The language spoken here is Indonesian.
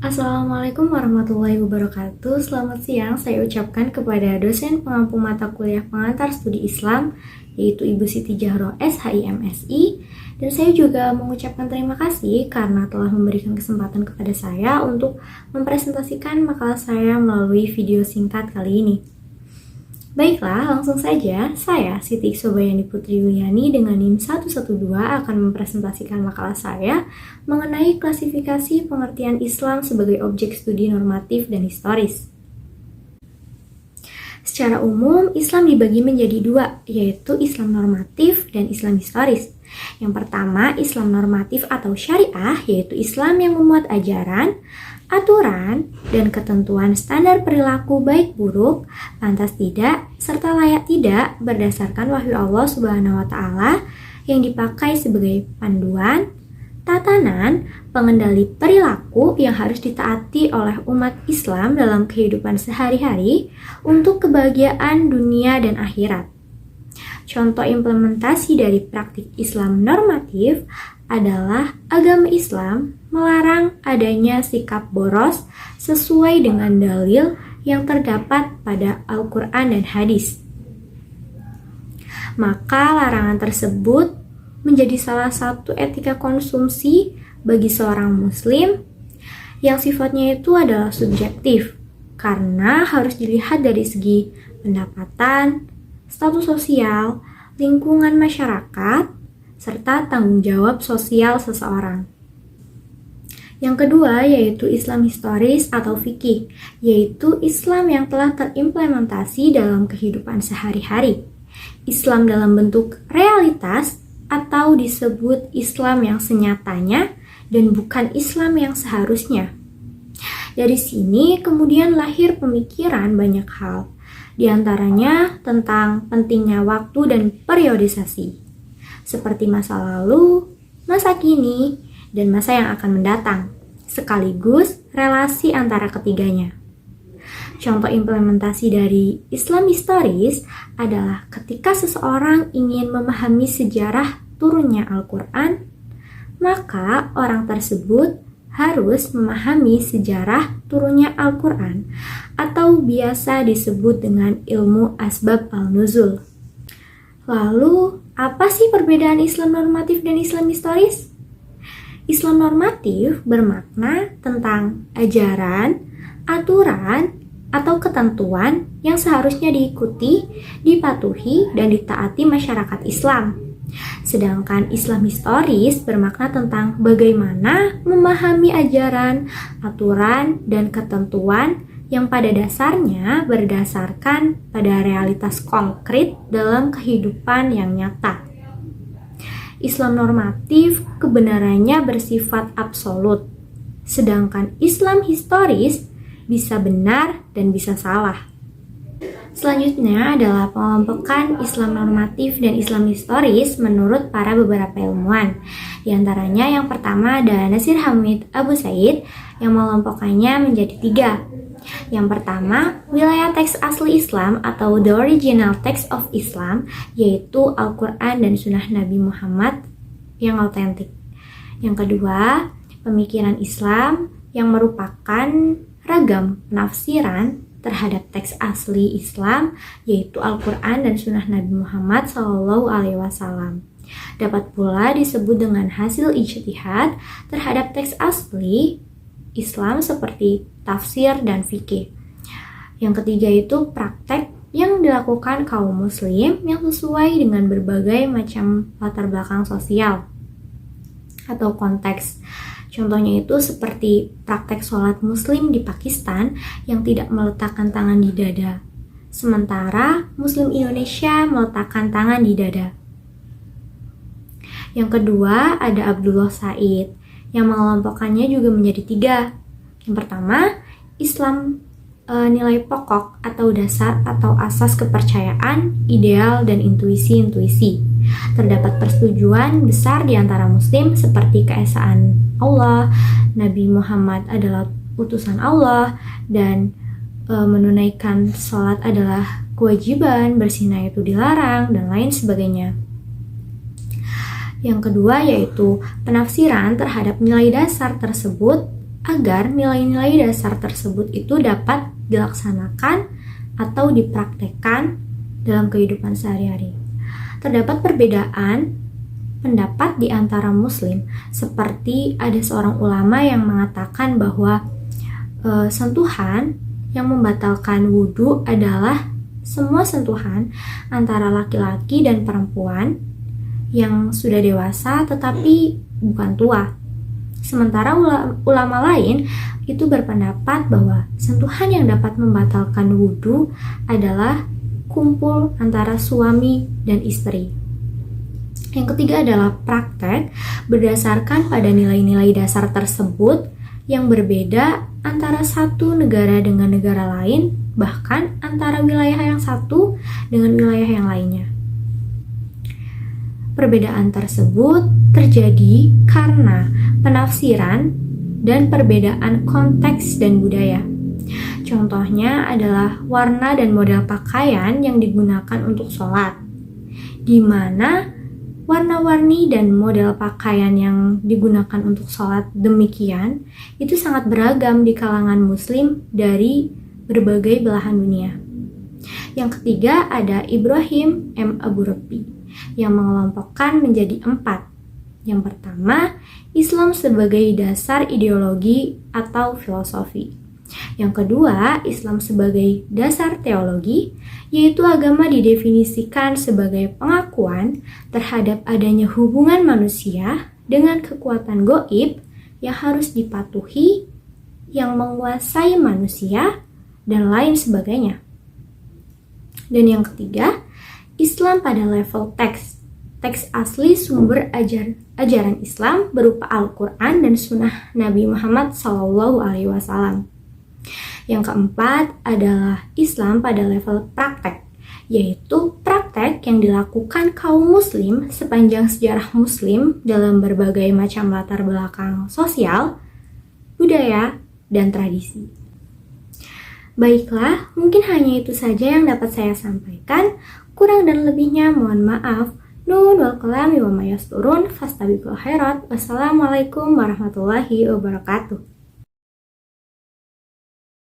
Assalamualaikum warahmatullahi wabarakatuh. Selamat siang, saya ucapkan kepada dosen pengampu mata kuliah pengantar studi Islam, yaitu Ibu Siti Jahroh SHIMSI. Dan saya juga mengucapkan terima kasih karena telah memberikan kesempatan kepada saya untuk mempresentasikan makalah saya melalui video singkat kali ini. Baiklah, langsung saja, saya Siti Sobayani Putri Yuliani dengan NIM 112 akan mempresentasikan makalah saya mengenai klasifikasi pengertian Islam sebagai objek studi normatif dan historis. Secara umum, Islam dibagi menjadi dua, yaitu Islam normatif dan Islam historis. Yang pertama, Islam normatif atau syariah, yaitu Islam yang memuat ajaran, aturan, dan ketentuan standar perilaku baik buruk, pantas tidak, serta layak tidak berdasarkan wahyu Allah Subhanahu wa Ta'ala yang dipakai sebagai panduan, tatanan, pengendali perilaku yang harus ditaati oleh umat Islam dalam kehidupan sehari-hari untuk kebahagiaan dunia dan akhirat. Contoh implementasi dari praktik Islam normatif adalah agama Islam melarang adanya sikap boros sesuai dengan dalil yang terdapat pada Al-Quran dan hadis. Maka larangan tersebut menjadi salah satu etika konsumsi bagi seorang muslim yang sifatnya itu adalah subjektif karena harus dilihat dari segi pendapatan, status sosial, lingkungan masyarakat, serta tanggung jawab sosial seseorang. Yang kedua yaitu Islam historis atau fikih, yaitu Islam yang telah terimplementasi dalam kehidupan sehari-hari. Islam dalam bentuk realitas atau disebut Islam yang senyatanya dan bukan Islam yang seharusnya. Dari sini kemudian lahir pemikiran banyak hal, di antaranya tentang pentingnya waktu dan periodisasi, seperti masa lalu, masa kini, dan masa yang akan mendatang, sekaligus relasi antara ketiganya. Contoh implementasi dari Islam historis adalah ketika seseorang ingin memahami sejarah turunnya Al-Quran, maka orang tersebut harus memahami sejarah turunnya Al-Quran atau biasa disebut dengan ilmu asbab al-nuzul. Lalu, apa sih perbedaan Islam normatif dan Islam historis? Islam normatif bermakna tentang ajaran, aturan, atau ketentuan yang seharusnya diikuti, dipatuhi, dan ditaati masyarakat Islam. Sedangkan Islam historis bermakna tentang bagaimana memahami ajaran, aturan, dan ketentuan yang pada dasarnya berdasarkan pada realitas konkret dalam kehidupan yang nyata. Islam normatif kebenarannya bersifat absolut, sedangkan Islam historis bisa benar dan bisa salah. Selanjutnya adalah pengelompokan Islam normatif dan Islam historis menurut para beberapa ilmuwan. Di antaranya yang pertama ada Nasir Hamid Abu Said yang mengelompokkannya menjadi 3. Yang pertama, wilayah teks asli Islam atau the original text of Islam, yaitu Al-Quran dan Sunnah Nabi Muhammad yang autentik. Yang kedua, pemikiran Islam yang merupakan ragam penafsiran terhadap teks asli Islam, yaitu Al-Quran dan Sunnah Nabi Muhammad SAW. Dapat pula disebut dengan hasil ijtihad terhadap teks asli Islam seperti tafsir dan fikih. Yang ketiga itu praktek yang dilakukan kaum muslim yang sesuai dengan berbagai macam latar belakang sosial atau konteks. Contohnya itu seperti praktek sholat muslim di Pakistan yang tidak meletakkan tangan di dada, sementara muslim Indonesia meletakkan tangan di dada. Yang kedua ada Abdullah Said yang mengelompokkannya juga menjadi 3. Yang pertama, Islam nilai pokok atau dasar atau asas kepercayaan, ideal, dan intuisi-intuisi. Terdapat persetujuan besar di antara muslim seperti keesaan Allah, Nabi Muhammad adalah utusan Allah, dan menunaikan sholat adalah kewajiban, berzina itu dilarang, dan lain sebagainya. Yang kedua yaitu penafsiran terhadap nilai dasar tersebut agar nilai-nilai dasar tersebut itu dapat dilaksanakan atau dipraktekkan dalam kehidupan sehari-hari. Terdapat perbedaan pendapat di antara muslim, seperti ada seorang ulama yang mengatakan bahwa sentuhan yang membatalkan wudhu adalah semua sentuhan antara laki-laki dan perempuan yang sudah dewasa tetapi bukan tua. Sementara ulama lain itu berpendapat bahwa sentuhan yang dapat membatalkan wudhu adalah kumpul antara suami dan istri. Yang ketiga adalah praktek berdasarkan pada nilai-nilai dasar tersebut yang berbeda antara satu negara dengan negara lain, bahkan antara wilayah yang satu dengan wilayah yang lainnya. Perbedaan tersebut terjadi karena penafsiran dan perbedaan konteks dan budaya. Contohnya adalah warna dan model pakaian yang digunakan untuk sholat, di mana warna-warni dan model pakaian yang digunakan untuk sholat demikian itu sangat beragam di kalangan muslim dari berbagai belahan dunia. Yang ketiga ada Ibrahim M. Abu Rabi yang mengelompokkan menjadi 4. Yang pertama, Islam sebagai dasar ideologi atau filosofi. Yang kedua, Islam sebagai dasar teologi, yaitu agama didefinisikan sebagai pengakuan terhadap adanya hubungan manusia dengan kekuatan gaib yang harus dipatuhi, yang menguasai manusia, dan lain sebagainya. Dan yang ketiga, Islam pada level teks. Teks asli sumber ajaran Islam berupa Al-Quran dan Sunnah Nabi Muhammad SAW. Yang keempat adalah Islam pada level praktek, yaitu praktek yang dilakukan kaum muslim sepanjang sejarah muslim dalam berbagai macam latar belakang sosial, budaya, dan tradisi. Baiklah, mungkin hanya itu saja yang dapat saya sampaikan. Kurang dan lebihnya mohon maaf. Nun wal kalami wa mayasturun fastabiqul khairat. Wassalamualaikum warahmatullahi wabarakatuh.